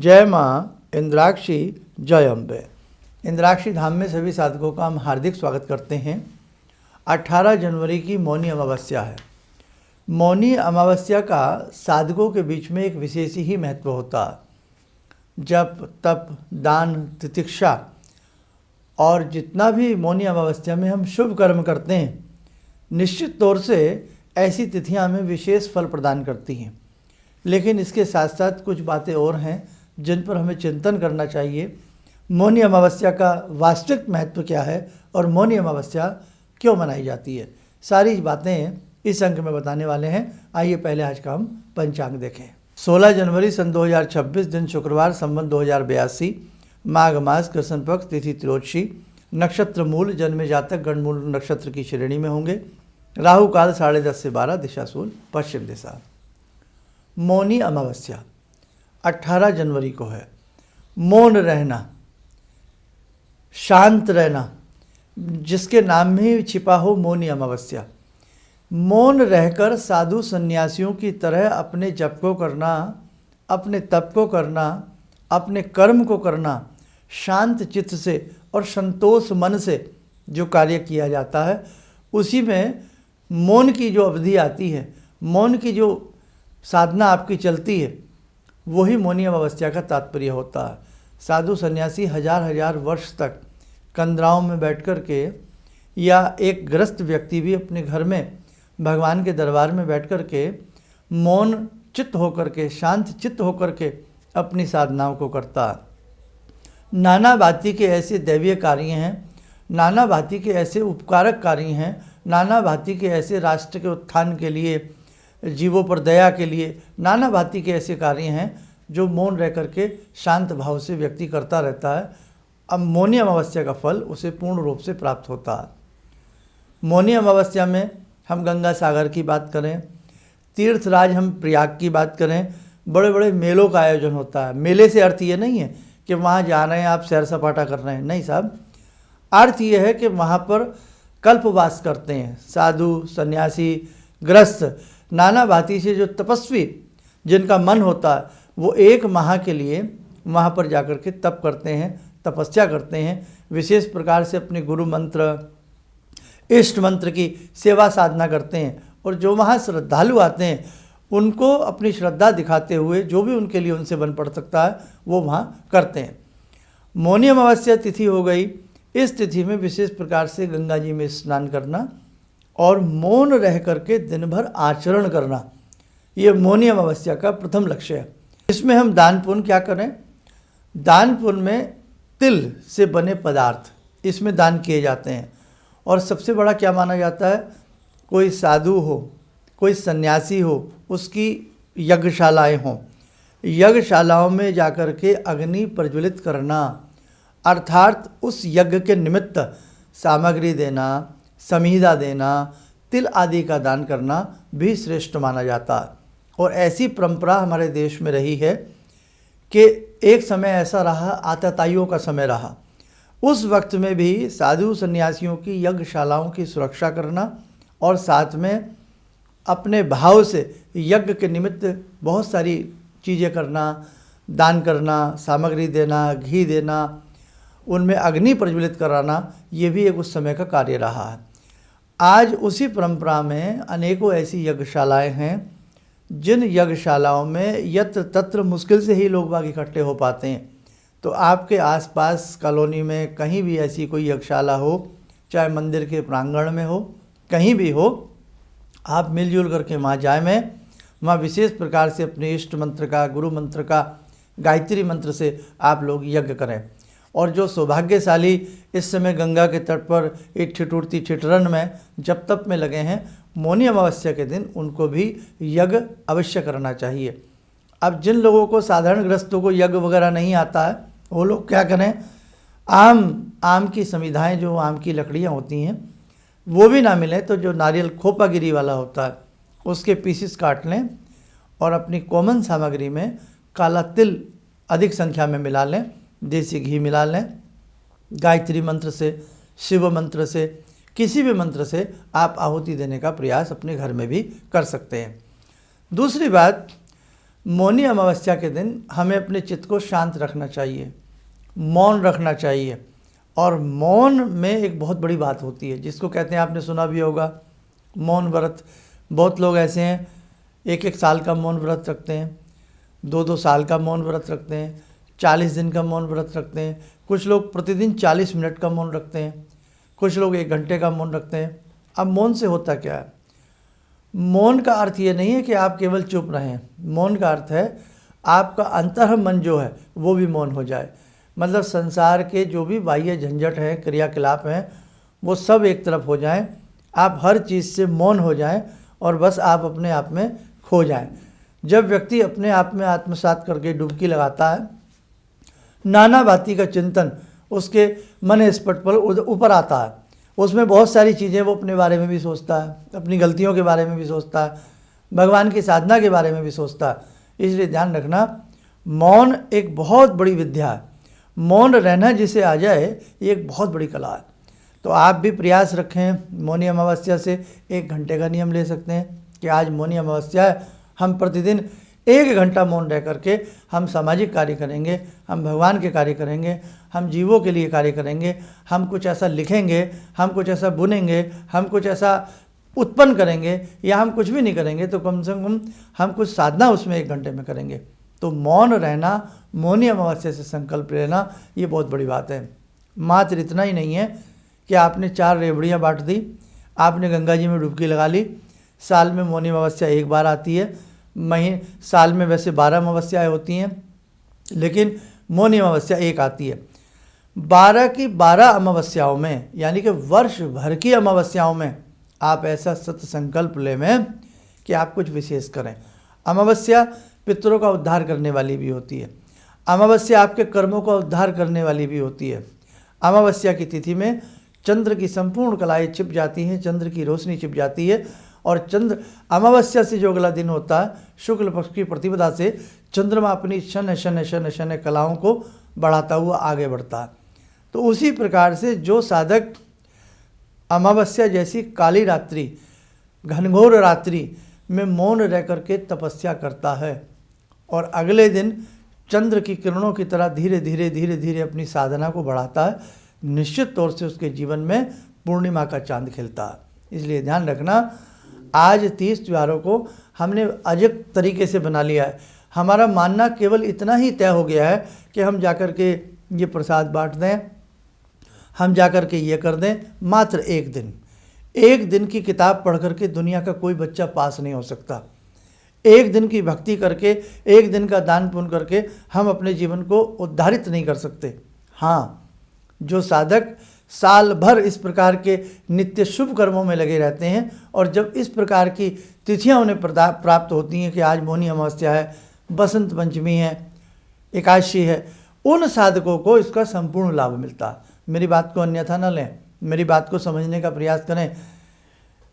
जय माँ इंद्राक्षी जय अम्बे। इंद्राक्षी धाम में सभी साधकों का हम हार्दिक स्वागत करते हैं। 18 जनवरी की मौनी अमावस्या है। मौनी अमावस्या का साधकों के बीच में एक विशेष ही महत्व होता है। जप, तप, दान, तितिक्षा और जितना भी मौनी अमावस्या में हम शुभ कर्म करते हैं, निश्चित तौर से ऐसी तिथियां हमें विशेष फल प्रदान करती हैं। लेकिन इसके साथ साथ कुछ बातें और हैं जिन पर हमें चिंतन करना चाहिए। मौनी अमावस्या का वास्तविक महत्व क्या है और मौनी अमावस्या क्यों मनाई जाती है, सारी बातें इस अंक में बताने वाले हैं। आइए पहले आज का हम पंचांग देखें। 16 जनवरी सन 2026 दिन शुक्रवार, संवत 2082, माघ मास, कृष्ण पक्ष, तिथि त्रोदशी, नक्षत्र मूल, जन्मे जातक गणमूल नक्षत्र की श्रेणी में होंगे। राहु काल 10:30 से 12, दिशा सूल पश्चिम दिशा। मौनी अमावस्या 18 जनवरी को है। मौन रहना, शांत रहना, जिसके नाम में ही छिपा हो मौनी अमावस्या। मौन रहकर साधु सन्यासियों की तरह अपने जप को करना, अपने तप को करना, अपने कर्म को करना, शांत चित्त से और संतोष मन से जो कार्य किया जाता है, उसी में मौन की जो अवधि आती है, मौन की जो साधना आपकी चलती है, वही मौनी अमावस्या का तात्पर्य होता है। साधु सन्यासी हजार वर्ष तक कंदराओं में बैठ कर के, या एक ग्रस्त व्यक्ति भी अपने घर में भगवान के दरबार में बैठ कर के मौन चित्त होकर के, शांत चित्त होकर के अपनी साधनाओं को करता है। नाना भांति के ऐसे दैवीय कार्य हैं, नाना भांति के ऐसे उपकारक कार्य हैं, नाना भांति के ऐसे राष्ट्र के उत्थान के लिए, जीवों पर दया के लिए नाना भांति के ऐसे कार्य हैं जो मौन रह करके शांत भाव से व्यक्ति करता रहता है। अब मौनी अमावस्या का फल उसे पूर्ण रूप से प्राप्त होता है। मौनी अमावस्या में हम गंगा सागर की बात करें, तीर्थराज हम प्रयाग की बात करें, बड़े बड़े मेलों का आयोजन होता है। मेले से अर्थ ये नहीं है कि वहाँ जा रहे हैं आप सैर सपाटा कर रहे हैं, नहीं साहब। अर्थ ये है कि वहाँ पर कल्पवास करते हैं साधु सन्यासी गृहस्थ, नाना भांति से जो तपस्वी जिनका मन होता है, वो 1 माह के लिए वहाँ पर जाकर के तप करते हैं, तपस्या करते हैं, विशेष प्रकार से अपने गुरु मंत्र, इष्ट मंत्र की सेवा साधना करते हैं। और जो वहाँ श्रद्धालु आते हैं उनको अपनी श्रद्धा दिखाते हुए जो भी उनके लिए उनसे बन पड़ सकता है वो वहाँ करते हैं। मौनी अमावस्या तिथि हो गई। इस तिथि में विशेष प्रकार से गंगा जी में स्नान करना और मौन रह करके दिन भर आचरण करना, ये मौनी अमावस्या का प्रथम लक्ष्य है। इसमें हम दान पुण्य क्या करें? दान पुण्य में तिल से बने पदार्थ इसमें दान किए जाते हैं। और सबसे बड़ा क्या माना जाता है? कोई साधु हो, कोई सन्यासी हो, उसकी यज्ञशालाएँ हों, यज्ञशालाओं में जाकर के अग्नि प्रज्वलित करना, अर्थात उस यज्ञ के निमित्त सामग्री देना, समीधा देना, तिल आदि का दान करना भी श्रेष्ठ माना जाता है। और ऐसी परंपरा हमारे देश में रही है कि एक समय ऐसा रहा, आतताइयों का समय रहा, उस वक्त में भी साधु सन्यासियों की यज्ञशालाओं की सुरक्षा करना और साथ में अपने भाव से यज्ञ के निमित्त बहुत सारी चीज़ें करना, दान करना, सामग्री देना, घी देना, उनमें अग्नि प्रज्वलित कराना, ये भी एक उस समय का कार्य रहा है। आज उसी परंपरा में अनेकों ऐसी यज्ञशालाएं हैं जिन यज्ञशालाओं में यत्र तत्र मुश्किल से ही लोग बाग इकट्ठे हो पाते हैं। तो आपके आसपास कॉलोनी में कहीं भी ऐसी कोई यज्ञशाला हो, चाहे मंदिर के प्रांगण में हो, कहीं भी हो, आप मिलजुल करके वहाँ जाए में, वहाँ विशेष प्रकार से अपने इष्ट मंत्र का, गुरु मंत्र का, गायत्री मंत्र से आप लोग यज्ञ करें। और जो सौभाग्यशाली इस समय गंगा के तट पर एक ठिठुरती ठिठरन में जप तप में लगे हैं, मौनी अमावस्या के दिन उनको भी यज्ञ अवश्य करना चाहिए। अब जिन लोगों को, साधारण ग्रस्तों को यज्ञ वगैरह नहीं आता है, वो लोग क्या करें? आम की समिधाएँ, जो आम की लकड़ियाँ होती हैं, वो भी ना मिले तो जो नारियल खोपागिरी वाला होता है उसके पीसेस काट लें और अपनी कॉमन सामग्री में काला तिल अधिक संख्या में मिला लें, देसी घी मिला लें, गायत्री मंत्र से, शिव मंत्र से, किसी भी मंत्र से आप आहुति देने का प्रयास अपने घर में भी कर सकते हैं। दूसरी बात, मौनी अमावस्या के दिन हमें अपने चित्त को शांत रखना चाहिए, मौन रखना चाहिए। और मौन में एक बहुत बड़ी बात होती है जिसको कहते हैं, आपने सुना भी होगा, मौन व्रत। बहुत लोग ऐसे हैं 1-1 साल का मौन व्रत रखते हैं, 2-2 साल का मौन व्रत रखते हैं, 40 दिन का मौन व्रत रखते हैं। कुछ लोग प्रतिदिन 40 मिनट का मौन रखते हैं, कुछ लोग 1 घंटे का मौन रखते हैं। अब मौन से होता क्या है? मौन का अर्थ ये नहीं है कि आप केवल चुप रहें। मौन का अर्थ है आपका अंतः मन जो है वो भी मौन हो जाए। मतलब संसार के जो भी बाह्य झंझट हैं, क्रियाकलाप हैं, वो सब एक तरफ हो जाएं, आप हर चीज़ से मौन हो जाएं और बस आप अपने आप में खो जाएं। जब व्यक्ति अपने आप में आत्मसात करके डुबकी लगाता है, नाना बाती का चिंतन उसके मन स्पट पर ऊपर आता है। उसमें बहुत सारी चीज़ें, वो अपने बारे में भी सोचता है, अपनी गलतियों के बारे में भी सोचता है, भगवान की साधना के बारे में भी सोचता है। इसलिए ध्यान रखना, मौन एक बहुत बड़ी विद्या है। मौन रहना जिसे आ जाए ये एक बहुत बड़ी कला है। तो आप भी प्रयास रखें। मौनी अमावस्या से 1 घंटे का नियम ले सकते हैं कि आज मौनी अमावस्या है, हम प्रतिदिन 1 घंटा मौन रह करके हम सामाजिक कार्य करेंगे, हम भगवान के कार्य करेंगे, हम जीवों के लिए कार्य करेंगे, हम कुछ ऐसा लिखेंगे, हम कुछ ऐसा बुनेंगे, हम कुछ ऐसा उत्पन्न करेंगे, या हम कुछ भी नहीं करेंगे तो कम से कम हम कुछ साधना उसमें 1 घंटे में करेंगे। तो मौन रहना, मौनी अमावस्या से संकल्प लेना, ये बहुत बड़ी बात है। मात्र इतना ही नहीं है कि आपने 4 रेवड़ियाँ बांट दी, आपने गंगा जी में डुबकी लगा ली। साल में मौनी अमावस्या 1 बार आती है। साल में वैसे 12 अमावस्याएँ होती हैं, लेकिन मौनी अमावस्या 1 आती है। 12 की 12 अमावस्याओं में, यानी कि वर्ष भर की अमावस्याओं में आप ऐसा सत्य संकल्प लें कि आप कुछ विशेष करें। अमावस्या पितरों का उद्धार करने वाली भी होती है। अमावस्या आपके कर्मों का उद्धार करने वाली भी होती है। अमावस्या की तिथि में चंद्र की संपूर्ण कलाएँ छिप जाती हैं, चंद्र की रोशनी छिप जाती है। और चंद्र अमावस्या से जो अगला दिन होता है, शुक्ल पक्ष की प्रतिपदा से चंद्रमा अपनी शन कलाओं को बढ़ाता हुआ आगे बढ़ता है। तो उसी प्रकार से जो साधक अमावस्या जैसी काली रात्रि, घनघोर रात्रि में मौन रह करके तपस्या करता है और अगले दिन चंद्र की किरणों की तरह धीरे धीरे अपनी साधना को बढ़ाता है, निश्चित तौर से उसके जीवन में पूर्णिमा का चांद खिलता है। इसलिए ध्यान रखना, आज 30 त्योहारों को हमने अजब तरीके से बना लिया है। हमारा मानना केवल इतना ही तय हो गया है कि हम जाकर के ये प्रसाद बांट दें, हम जाकर के ये कर दें। मात्र 1 दिन की किताब पढ़ करके दुनिया का कोई बच्चा पास नहीं हो सकता। 1 दिन की भक्ति करके, 1 दिन का दान पुण्य करके हम अपने जीवन को उद्धारित नहीं कर सकते। हाँ, जो साधक साल भर इस प्रकार के नित्य शुभ कर्मों में लगे रहते हैं और जब इस प्रकार की तिथियां उन्हें प्राप्त होती हैं कि आज मौनी अमावस्या है, बसंत पंचमी है, एकादशी है, उन साधकों को इसका संपूर्ण लाभ मिलता है। मेरी बात को अन्यथा न लें, मेरी बात को समझने का प्रयास करें।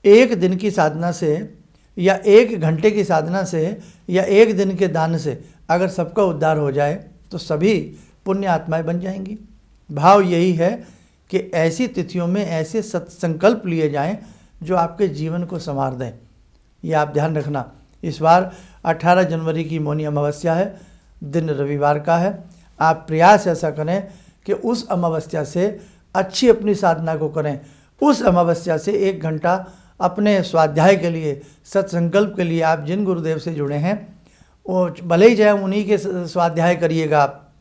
1 दिन की साधना से या 1 घंटे की साधना से या 1 दिन के दान से अगर सबका उद्धार हो जाए तो सभी पुण्य आत्माएं बन जाएंगी। भाव यही है कि ऐसी तिथियों में ऐसे सत्संकल्प लिए जाएं जो आपके जीवन को संवार दें। ये आप ध्यान रखना। इस बार 18 जनवरी की मौनी अमावस्या है, दिन रविवार का है। आप प्रयास ऐसा करें कि उस अमावस्या से अच्छी अपनी साधना को करें। उस अमावस्या से 1 घंटा अपने स्वाध्याय के लिए, सत्संकल्प के लिए आप जिन गुरुदेव से जुड़े हैं वो भले ही चाहे उन्हीं के स्वाध्याय करिएगा आप,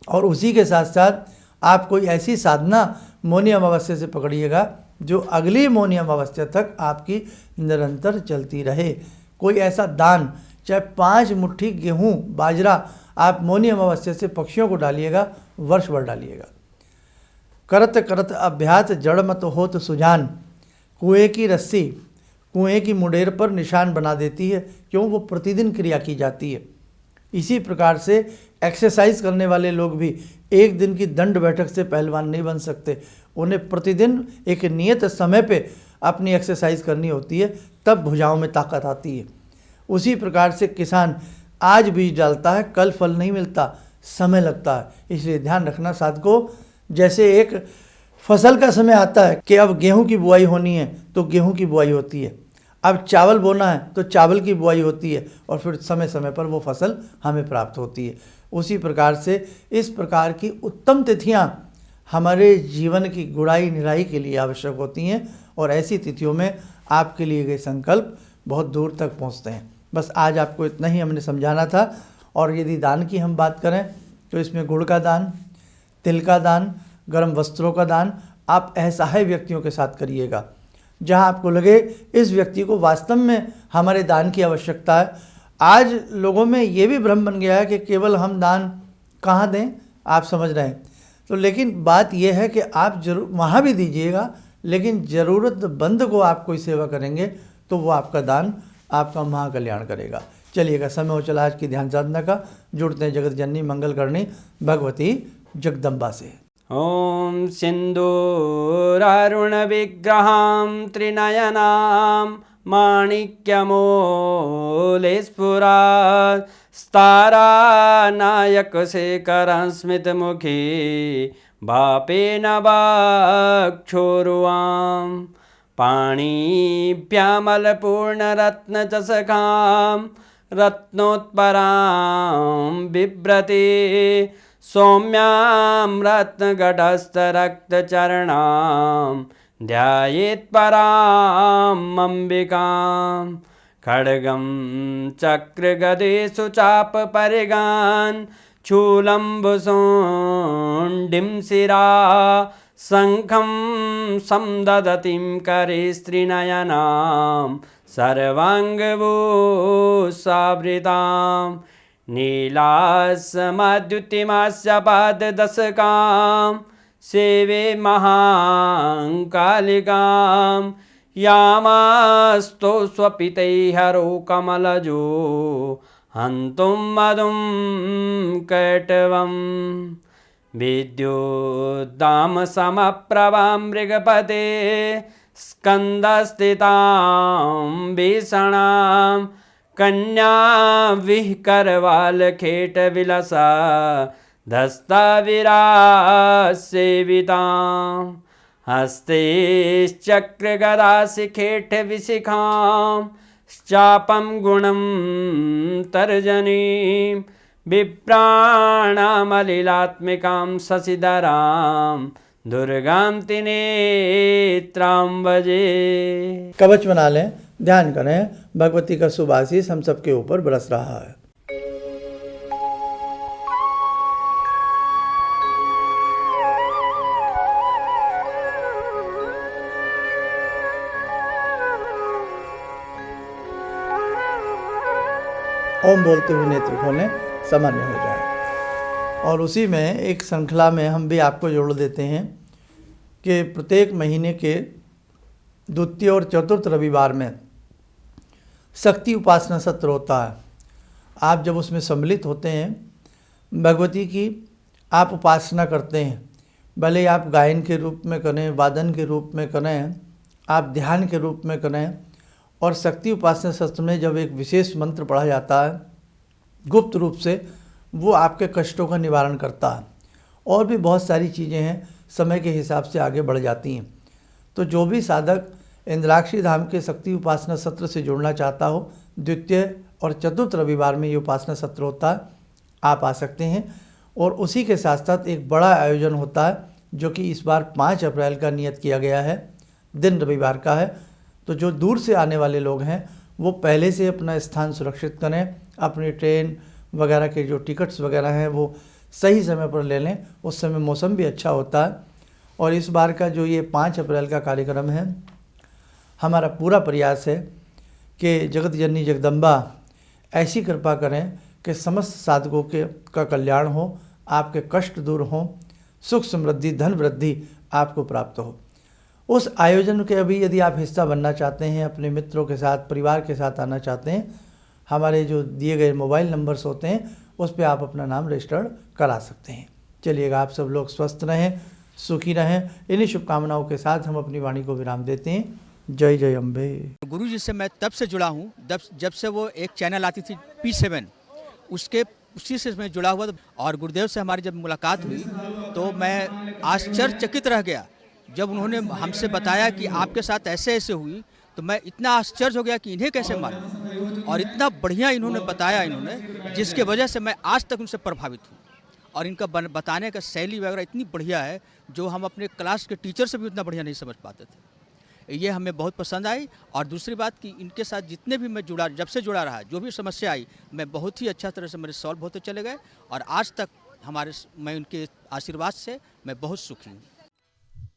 और उसी के साथ साथ आप कोई ऐसी साधना मौनी अमावस्या से पकड़िएगा जो अगली मौनी अमावस्या तक आपकी निरंतर चलती रहे। कोई ऐसा दान, चाहे 5 मुट्ठी गेहूँ बाजरा आप मौनी अमावस्या से पक्षियों को डालिएगा, वर्ष भर डालिएगा। करत करत अभ्यास जड़ मत होत सुजान, कुएं की रस्सी कुएं की मुंडेर पर निशान बना देती है। क्यों? वो प्रतिदिन क्रिया की जाती है। इसी प्रकार से एक्सरसाइज करने वाले लोग भी 1 दिन की दंड बैठक से पहलवान नहीं बन सकते। उन्हें प्रतिदिन एक नियत समय पे अपनी एक्सरसाइज करनी होती है, तब भुजाओं में ताकत आती है। उसी प्रकार से किसान आज बीज डालता है, कल फल नहीं मिलता, समय लगता है। इसलिए ध्यान रखना साधकों, जैसे एक फसल का समय आता है कि अब गेहूं की बुआई होनी है तो गेहूं की बुआई होती है। अब चावल बोना है तो चावल की बुआई होती है और फिर समय समय पर वो फसल हमें प्राप्त होती है। उसी प्रकार से इस प्रकार की उत्तम तिथियां हमारे जीवन की गुड़ाई निराई के लिए आवश्यक होती हैं और ऐसी तिथियों में आपके लिए गए संकल्प बहुत दूर तक पहुंचते हैं। बस आज आपको इतना ही हमने समझाना था। और यदि दान की हम बात करें तो इसमें गुड़ का दान, तिल का दान, गर्म वस्त्रों का दान आप असहाय व्यक्तियों के साथ करिएगा। जहां आपको लगे इस व्यक्ति को वास्तव में हमारे दान की आवश्यकता है। आज लोगों में ये भी भ्रम बन गया है कि केवल हम दान कहाँ दें, आप समझ रहे हैं। तो लेकिन बात यह है कि आप जरूर वहाँ भी दीजिएगा, लेकिन ज़रूरतमंद को आप कोई सेवा करेंगे तो वो आपका दान आपका महाकल्याण करेगा। चलिएगा, समय हो चला आज की ध्यान साधना का। जुड़ते हैं जगत जननी मंगल करणी भगवती जगदम्बा से। ॐ सिन्दूरारुण विग्रहां त्रिनयनां माणिक्यमूले स्फुरात् स्तारानायकशेखरं स्मितमुखी भापेन वक्षोरुवां पाणिभ्यामलपूर्णरत्नचषकां रत्नोत्परां बिभ्रति सौम्यां रत्नघटस्थरक्तचरणां ध्यायेत्परां अम्बिकां खड्गं चक्रगदेषु चापपरिगान् शूलम्बुशुण्डिं शिरा शङ्खं संदधतीं करे स्त्रीनयनां सर्वाङ्गभूषावृतां नीलासमद्युतिमास्य पाददशकां सेवे महाकालिकां यामास्तो स्वपितैहरो कमलजो हन्तुं मधुं कैटवं विद्युद्दामसमप्रभां मृगपते स्कन्दस्थितां भीषणां कन्या विहकरवालखेटविलसा धस्ताविरासेवितां हस्तैश्चक्रगदाशिखेटविशिखां चापं गुणं तर्जनीं विप्राणामलिलात्मिकां शशिधरां दुर्गां त्रिनेत्रां भजे। कवच बना लें, ध्यान करें, भगवती का शुभ आशीष हम सबके ऊपर बरस रहा है। ओम बोलते हुए नेत्र खोलें, सामान्य हो जाए। और उसी में एक श्रृंखला में हम भी आपको जोड़ देते हैं कि प्रत्येक महीने के द्वितीय और चतुर्थ रविवार में शक्ति उपासना सत्र होता है। आप जब उसमें सम्मिलित होते हैं, भगवती की आप उपासना करते हैं, भले आप गायन के रूप में करें, वादन के रूप में करें, आप ध्यान के रूप में करें। और शक्ति उपासना सत्र में जब एक विशेष मंत्र पढ़ा जाता है गुप्त रूप से, वो आपके कष्टों का निवारण करता है। और भी बहुत सारी चीज़ें हैं, समय के हिसाब से आगे बढ़ जाती हैं। तो जो भी साधक इंद्राक्षी धाम के शक्ति उपासना सत्र से जुड़ना चाहता हो, द्वितीय और चतुर्थ रविवार में ये उपासना सत्र होता है, आप आ सकते हैं। और उसी के साथ साथ एक बड़ा आयोजन होता है जो कि इस बार 5 अप्रैल का नियत किया गया है, दिन रविवार का है। तो जो दूर से आने वाले लोग हैं वो पहले से अपना स्थान सुरक्षित करें, अपनी ट्रेन वगैरह के जो टिकट्स वगैरह हैं वो सही समय पर ले लें, उस समय मौसम भी अच्छा होता है। और इस बार का जो ये 5 अप्रैल का कार्यक्रम है, हमारा पूरा प्रयास है कि जगत जननी जगदम्बा ऐसी कृपा करें कि समस्त साधकों का कल्याण हो, आपके कष्ट दूर हों, सुख समृद्धि धन वृद्धि आपको प्राप्त हो। उस आयोजन के अभी यदि आप हिस्सा बनना चाहते हैं, अपने मित्रों के साथ, परिवार के साथ आना चाहते हैं, हमारे जो दिए गए मोबाइल नंबर्स होते हैं उस पर आप अपना नाम रजिस्टर्ड करा सकते हैं। चलिएगा, आप सब लोग स्वस्थ रहें, सुखी रहें। इन्हीं शुभकामनाओं के साथ हम अपनी वाणी को विराम देते हैं। जय जय अम्बे। गुरु जी से मैं तब से जुड़ा हूँ जब से वो एक चैनल आती थी P7, उसी से मैं जुड़ा हुआ। और गुरुदेव से हमारी जब मुलाकात हुई तो मैं आश्चर्यचकित रह गया जब उन्होंने हमसे बताया कि आपके साथ ऐसे ऐसे हुई। तो मैं इतना आश्चर्य हो गया कि इन्हें कैसे मालूम, और इतना बढ़िया इन्होंने बताया जिसके वजह से मैं आज तक उनसे प्रभावित हूँ। और इनका बताने का शैली वगैरह इतनी बढ़िया है जो हम अपने क्लास के टीचर से भी उतना बढ़िया नहीं समझ पाते थे। ये हमें बहुत पसंद आई। और दूसरी बात कि इनके साथ जितने भी मैं जुड़ा, जब से जुड़ा रहा, जो भी समस्या आई मैं बहुत ही अच्छा तरह से मेरे सॉल्व होते चले गए, और आज तक मैं उनके आशीर्वाद से मैं बहुत सुखी हूँ।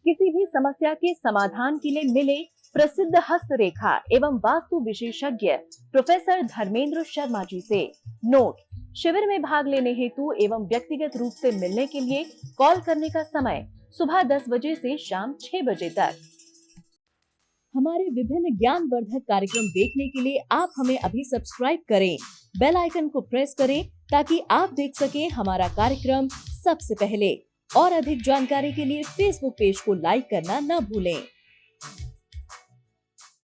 किसी भी समस्या के समाधान के लिए मिले प्रसिद्ध हस्तरेखा एवं वास्तु विशेषज्ञ प्रोफेसर धर्मेंद्र शर्मा जी से। नोट: शिविर में भाग लेने हेतु एवं व्यक्तिगत रूप से मिलने के लिए कॉल करने का समय सुबह 10 बजे से शाम 6 बजे तक। हमारे विभिन्न ज्ञानवर्धक कार्यक्रम देखने के लिए आप हमें अभी सब्सक्राइब करें, बेल आइकन को प्रेस करें ताकि आप देख सकें हमारा कार्यक्रम सबसे पहले। और अधिक जानकारी के लिए फेसबुक पेज को लाइक करना न भूलें।